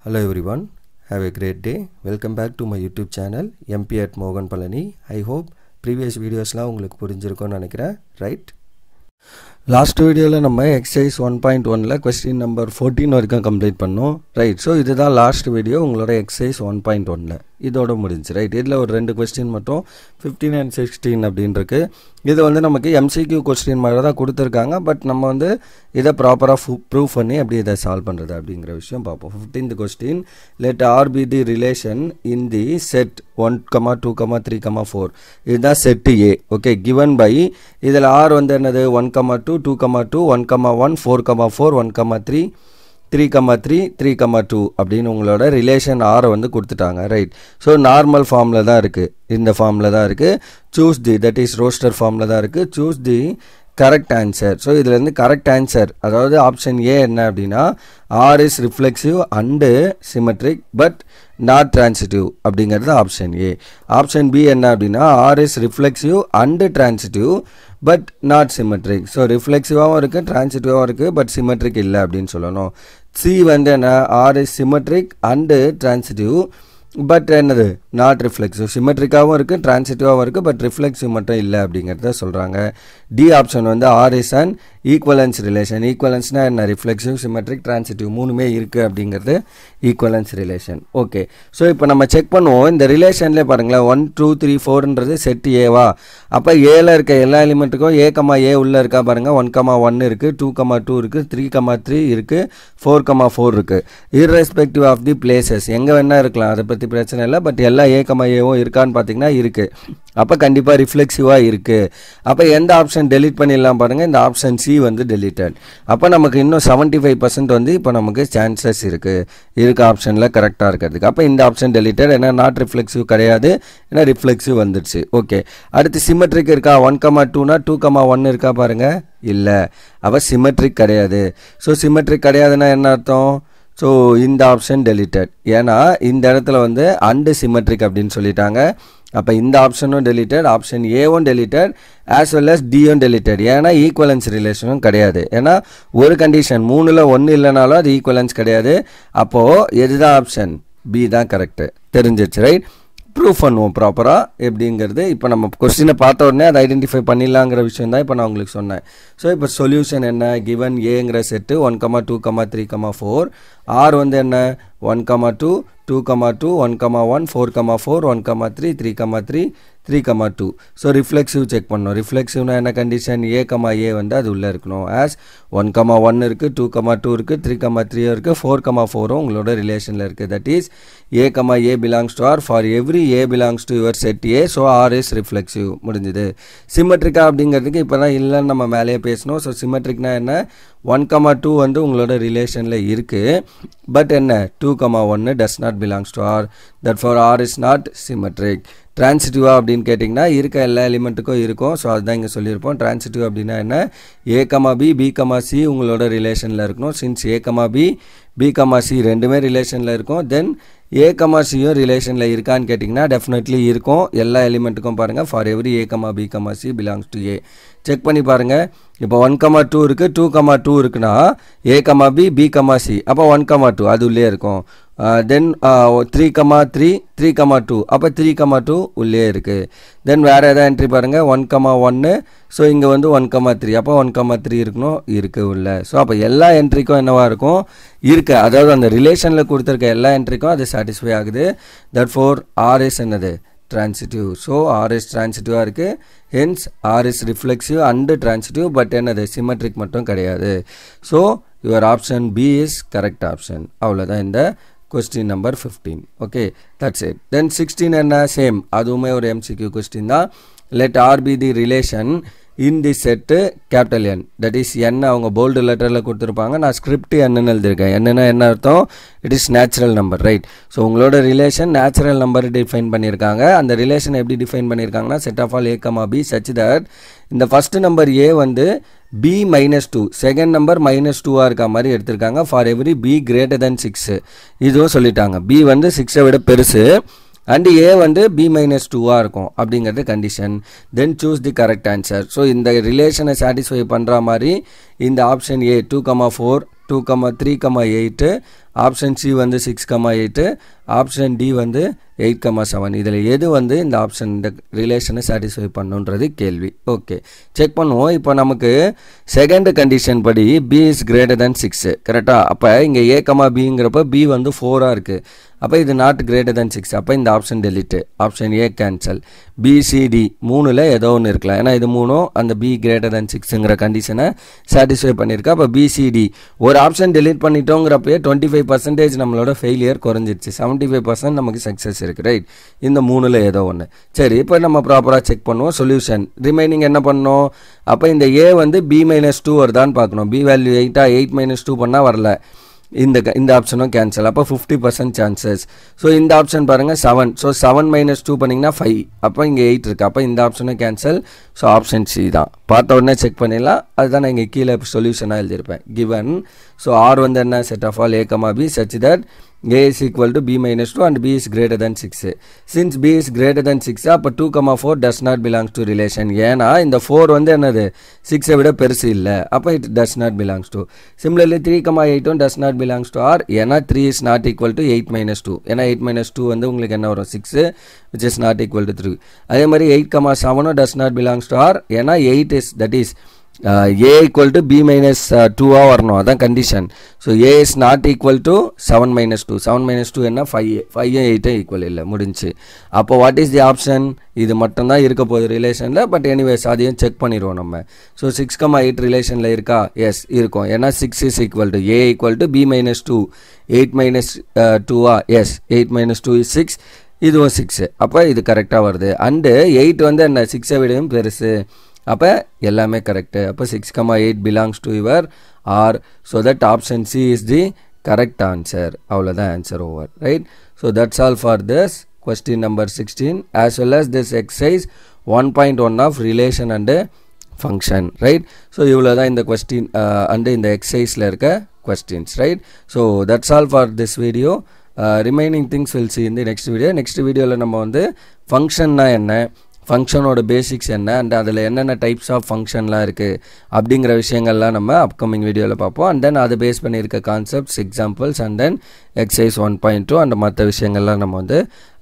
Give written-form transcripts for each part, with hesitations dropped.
Hello everyone, have a great day. Welcome back to my YouTube channel MP at Mogan Palani. I hope previous videos la உங்களுக்கு புரிஞ்சிருக்கும்னு நினைக்கிறேன், right? Last video la நம்ம exercise 1.1 ல question number 14 வரைக்கும் complete பண்ணோம், right? So இதுதான் last video உங்களோட exercise 1.1 ல இதோட முடிஞ்சு, right? இதுல ஒரு ரெண்டு question மட்டும் 15 and 16 அப்படினு இருக்கு. இது வந்து நமக்கு MCQ question மாதிரி தான் கொடுத்திருக்காங்க, பட் நம்ம வந்து இத ப்ராப்பரா ப்ரூவ் பண்ணி அப்படி இத சால்வ் பண்றது அப்படிங்கற விஷயம் பாப்போம். 15th question, let R be the relation in the set 1, 2, 3, 4. இதுதான் set A. Okay, given by இதுல R வந்து என்னது 1, 2, 2, 2, 1, 1, 4, 4, 1, 3, 3, 2 அப்படின்னு உங்களோட ரிலேஷன் R வந்து கொடுத்துட்டாங்க, ரைட்? ஸோ நார்மல் ஃபார்மில் தான் இருக்குது, இந்த ஃபார்மில் தான் இருக்குது. Choose the, that is roster ஃபார்மில் தான் இருக்குது. Choose the correct answer. So இதுலேருந்து கரெக்ட் ஆன்சர், அதாவது ஆப்ஷன் ஏ என்ன அப்படின்னா R is reflexive and symmetric but not transitive அப்படிங்கிறது ஆப்ஷன் ஏ. ஆப்ஷன் பி என்ன அப்படின்னா R is reflexive and transitive but not symmetric. So ரிஃப்ளெக்சிவாகவும் இருக்குது, டிரான்சிட்டிவாகவும் இருக்குது, பட் சிமெட்ரிக் இல்லை அப்படின்னு சொல்லணும். சி வந்து என்ன, R is symmetric and transitive but என்னது நாட் ரிஃப்ளெக்சிவ். சிமெட்ரிக்காகவும் இருக்குது, டிரான்சிட்டிவாகவும் இருக்குது, பட் ரிஃப்ளெக்சிவ் மட்டும் இல்லை அப்படிங்கிறத சொல்கிறாங்க. டி ஆப்ஷன் வந்து R is an equivalence relation. ஈக்குவலன்ஸ்னால் என்ன, ரிஃப்ளெக்சிவ், சிமெட்ரிக், டிரான்சிட்டிவ் மூணுமே இருக்குது அப்படிங்கிறது ஈக்குவலன்ஸ் ரிலேஷன். ஓகே, ஸோ இப்போ நம்ம செக் பண்ணுவோம். இந்த ரிலேஷன்லேயே பாருங்களேன், 1, 2, 3, 4ன்றது செட் ஏவா? அப்போ ஏல இருக்க எல்லா எலிமெண்ட்டுக்கும் ஏ உள்ளே இருக்கா பாருங்கள். 1, 1 இருக்குது, 2, 2 இருக்குது, 3, 3 இருக்குது, 4, 4 இருக்குது. இர்ரெஸ்பெக்டிவ் ஆஃப் தி பிளேசஸ், எங்கே வேணா இருக்கலாம், அதை பற்றி பிரச்சனை இல்லை, பட் எல்லா ஏவும் இருக்கான்னு பார்த்தீங்கன்னா இருக்குது. அப்போ கண்டிப்பாக ரிஃப்ளெக்சிவாக இருக்குது. அப்போ எந்த ஆப்ஷன் டெலீட் பண்ணிடலாம் பாருங்கள், இந்த ஆப்ஷன் சி வந்து டெலீட்டட். அப்போ நமக்கு இன்னும் 75% வந்து இப்போ நமக்கு சான்சஸ் இருக்குது ஆப்ஷனில் கரெக்டாக இருக்கிறதுக்கு. அப்போ இந்த ஆப்ஷன் டெலீட்டட், ஏன்னா நாட் ரிஃப்ளெக்சிவ் கிடையாது, ஏன்னா ரிஃப்ளெக்சிவ் வந்துடுச்சு. ஓகே, அடுத்து சிமெட்ரிக் இருக்கா? 1, 2னா 2, 1 இருக்கா பாருங்கள், இல்லை. அப்போ சிமெட்ரிக் கிடையாது. ஸோ சிமெட்ரிக் கிடையாதுன்னா என்ன அர்த்தம்? ஸோ இந்த ஆப்ஷன் டெலீட்டட், ஏன்னா இந்த இடத்துல வந்து அண்டு சிமெட்ரிக் அப்படின்னு சொல்லிட்டாங்க. அப்போ இந்த ஆப்ஷனும் டெலீட்டட், ஆப்ஷன் ஏவும் டெலீட்டட், ஆஸ் வெல் அஸ் டியும் டெலீட்டட். ஏன்னா ஈக்குவலன்ஸ் ரிலேஷனும் கிடையாது. ஏன்னா ஒரு கண்டிஷன் 3ல் 1 இல்லைனாலும் அது ஈக்குவலன்ஸ் கிடையாது. அப்போது எதுதான் ஆப்ஷன் பி தான் கரெக்டு, தெரிஞ்சிருச்சு, ரைட்? ப்ரூஃப் பண்ணுவோம் ப்ராப்பராக எப்படிங்கிறது. இப்போ நம்ம கொஸ்டினை பார்த்த உடனே அதை ஐடென்டிஃபை பண்ணிடலாங்கிற விஷயம் தான் இப்போ நான் உங்களுக்கு சொன்னேன். ஸோ இப்போ சொல்யூஷன் என்ன, கிவன் ஏங்கிற செட்டு 1, 2, 3, 4. ஆர் வந்து என்ன, 1, 2, 2, 2, 1, 1, 4, 4, 1, 3, 3, 3, 3, 2. ஸோ ரிஃப்ளெக்சிவ் செக் பண்ணணும். ரிஃப்ளெக்சிவ்னா என்ன கண்டிஷன், ஏ வந்து அது உள்ளே இருக்கணும். ஆஸ் 1, 1 இருக்குது, 2, 2 இருக்குது, 3, 3 இருக்குது, 4, 4 உங்களோட ரிலேஷனில் இருக்குது. That is a belongs to R for every a belongs to your set A. So R is reflexive, முடிஞ்சுது. சிமெட்ரிக்கா அப்படிங்கிறதுக்கு இப்போ தான் இல்லைன்னு நம்ம மேலேயே பேசணும். ஸோ சிமெட்ரிக்னா என்ன, 1, 2 வந்து உங்களோட ரிலேஷனில் இருக்குது, பட் என்ன 2, 1 does not belongs to R. therefore R is not symmetric. டிரான்சிட்டிவா அப்படின்னு கேட்டிங்கன்னா இருக்க எல்லா எலிமெண்ட்டுக்கும் இருக்கும். ஸோ அதுதான் இங்கே சொல்லியிருப்போம். டிரான்சிட்டிவ் அப்படின்னா என்ன, பி சி உங்களோட ரிலேஷனில் இருக்கணும். சின்ஸ் பி சி ரெண்டுமே ரிலேஷனில் இருக்கும். தென் சியும் ரிலேஷனில் இருக்கான்னு கேட்டிங்கன்னா டெஃபினெட்லி இருக்கும். எல்லா எலிமெண்ட்டுக்கும் பாருங்கள், for every b c belongs to A. Check பண்ணி பாருங்கள். இப்போ 1, 2 இருக்குது, 2, 2 இருக்குன்னா பி சி, அப்போ 1, 2 அது உள்ளே இருக்கும். தென் 3, 3, 3, 2, அப்போ 3, 2 உள்ளே இருக்குது. தென் வேறு எதாவது என்ட்ரி பாருங்கள், 1, 1. ஸோ இங்கே வந்து 1, 3, அப்போ 1, 3 இருக்கணும், இருக்குது உள்ள. ஸோ அப்போ எல்லா என்ட்ரிக்கும் என்னவாக இருக்கும், இருக்குது. அதாவது அந்த ரிலேஷனில் கொடுத்துருக்க எல்லா என்ட்ரிக்கும் அது சாட்டிஸ்ஃபை ஆகுது. therefore R is என்னது, transitive. So R is transitive இருக்குது. hence R is reflexive and transitive, but என்னது சிமெட்ரிக் மட்டும் கிடையாது. So your option B is correct option. அவ்வளோதான் இந்த question number 15. okay, that's it. then 16 என்ன, சேம், அதுவுமே ஒரு MCQ question தான். let R be the relation in the set capital N, that is N அவங்க bold letterல கொடுத்துருப்பாங்க. நான் ஸ்கிரிப்ட் என்னன்னு எழுதியிருக்கேன். என்னன்னா என்ன அர்த்தம், it is natural number, right? So உங்களோட ரிலேஷன் நேச்சுரல் நம்பர் டிஃபைன் பண்ணியிருக்காங்க. அந்த ரிலேஷன் எப்படி டிஃபைன் பண்ணியிருக்காங்கன்னா set of all b such that இந்த ஃபர்ஸ்ட் நம்பர் ஏ வந்து b -2, செகண்ட் நம்பர் -2 இருக்க மாதிரி எடுத்திருக்காங்க. For every b greater than 6 இதுவும் சொல்லிட்டாங்க. b வந்து 6 விட பெருசு அண்ட் ஏ வந்து b -2 இருக்கும் அப்படிங்கிறது condition. Then choose the correct answer. So இந்த ரிலேஷனை சாட்டிஸ்ஃபை பண்ணுற மாதிரி இந்த ஆப்ஷன் ஏ 2, 4, 2, 3, 8 ஆப்ஷன் சி வந்து 6,8, ஆப்ஷன் டி வந்து 8,7. இதில் எது வந்து இந்த ஆப்ஷன் இந்த ரிலேஷனை சாட்டிஸ்ஃபை பண்ணுன்றது கேள்வி. ஓகே, செக் பண்ணுவோம். இப்போ நமக்கு செகண்ட் கண்டிஷன் படி பி இஸ் கிரேட்டர் தென் 6 கரெக்டாக. அப்போ இங்கே ஏ கமா பிங்கிறப்ப பி வந்து 4ஆக இருக்குது. அப்போ இது நாட் கிரேட்டர் தென் 6. அப்போ இந்த option delete, option A cancel. B C D 3ல் ஏதோ ஒன்று இருக்கலாம், ஏன்னா இது 3ம் அந்த பி கிரேட்டர் தென் 6ங்கிற கண்டிஷனை சாட்டிஸ்ஃபை பண்ணியிருக்கு. அப்போ பிசிடி ஒரு ஆப்ஷன் டெலிட் பண்ணிட்டோங்கிறப்பயே 25% நம்மளோட ஃபெயிலியர் குறைஞ்சிருச்சு, 75% நமக்கு சக்ஸஸ் இருக்குது. ரைட், இந்த 3ல் ஏதோ ஒன்று. சரி, இப்போ நம்ம ப்ராப்பராக செக் பண்ணுவோம். சொல்யூஷன் ரிமைனிங் என்ன பண்ணணும்? அப்போ இந்த ஏ வந்து b-2 வருதான்னு பார்க்கணும். பி வேல்யூ 8, 8 - 2 பண்ணால் வரல. இந்த ஆப்ஷனும் கேன்சல். அப்போ 50% சான்சஸ். ஸோ இந்த ஆப்ஷன் பாருங்கள் 7. ஸோ 7 - 2 பண்ணிங்கன்னா 5. அப்போ இங்கே 8 இருக்குது. அப்போ இந்த ஆப்ஷனும் கேன்சல். ஸோ ஆப்ஷன் சி தான். பார்த்த உடனே செக் பண்ணிடலாம். அதுதான் நான் இங்கே கீழே சொல்யூஷனாக எழுதியிருப்பேன். கிவன். ஸோ ஆர் வந்து என்ன? Set of all a comma b such that a is equal to b-2 and b is greater than 6. Since b is greater than 6, அப்போ 2,4 does not belongs to relation. ஏன்னா இந்த 4 வந்து என்னது 6 விட பெருசு இல்லை. அப்போ it does not belongs to. Similarly 3,8 does not belongs to R. ஏன்னா 3 is not equal to 8 - 2. ஏன்னா 8 - 2 வந்து உங்களுக்கு என்ன வரும்? 6, which is not equal to 3. அதே மாதிரி 8,7 does not belongs to R. ஏன்னா 8 is, that is a equal to b minus 2 வரணும், அதான் condition. So a is not equal to 7 - 2. 7 - 2 என்ன? 5. 5 8 ஈக்குவல் இல்லை, முடிஞ்சு. அப்போ வாட் இஸ் தி ஆப்ஷன்? இது மட்டும்தான் இருக்க போகுது ரிலேஷனில். பட் எனிவேஸ் அதையும் செக் பண்ணிடுவோம் நம்ம. ஸோ 6,8 ரிலேஷனில் இருக்கா? எஸ் இருக்கும். ஏன்னா 6 is equal to a equal to b - 2. 8 - 2 S, 8 - 2 is 6. இதுவும் 6. அப்போ இது கரெக்டாக வருது. அண்டு 8 வந்து என்ன? 6 விடையும் பெருசு. அப்போ எல்லாமே கரெக்டு. அப்போ 6,8 belongs to your R. So that option C is the correct answer. அவ்வளோதான் answer over. Right. So that's all for this question number 16 as well as this exercise 1.1 of relation and function. Right. So இவ்வளோ தான் இந்த question and இந்த எக்ஸசைஸில் இருக்க questions. Right. So that's all for this video. Remaining things will see in the next video. Next வீடியோவில் நம்ம வந்து ஃபங்க்ஷன்னா என்ன, ஃபங்க்ஷனோட பேசிக்ஸ் என்ன, அண்ட் அதில் என்னென்ன டைப்ஸ் ஆஃப் ஃபங்க்ஷன்லாம் இருக்குது அப்படிங்கிற விஷயங்கள்லாம் நம்ம அப்கமிங் வீடியோவில் பார்ப்போம். அண்ட் தென் அதை பேஸ் பண்ணியிருக்க concepts, examples and then exercise 1.2 and மற்ற விஷயங்கள்லாம் நம்ம வந்து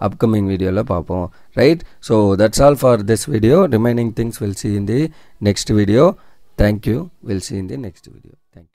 அப்கமிங் வீடியோவில் பார்ப்போம். Right. So that's all for this video. Remaining things will see in the next video. Thank you. We'll see in the next video. Thank you.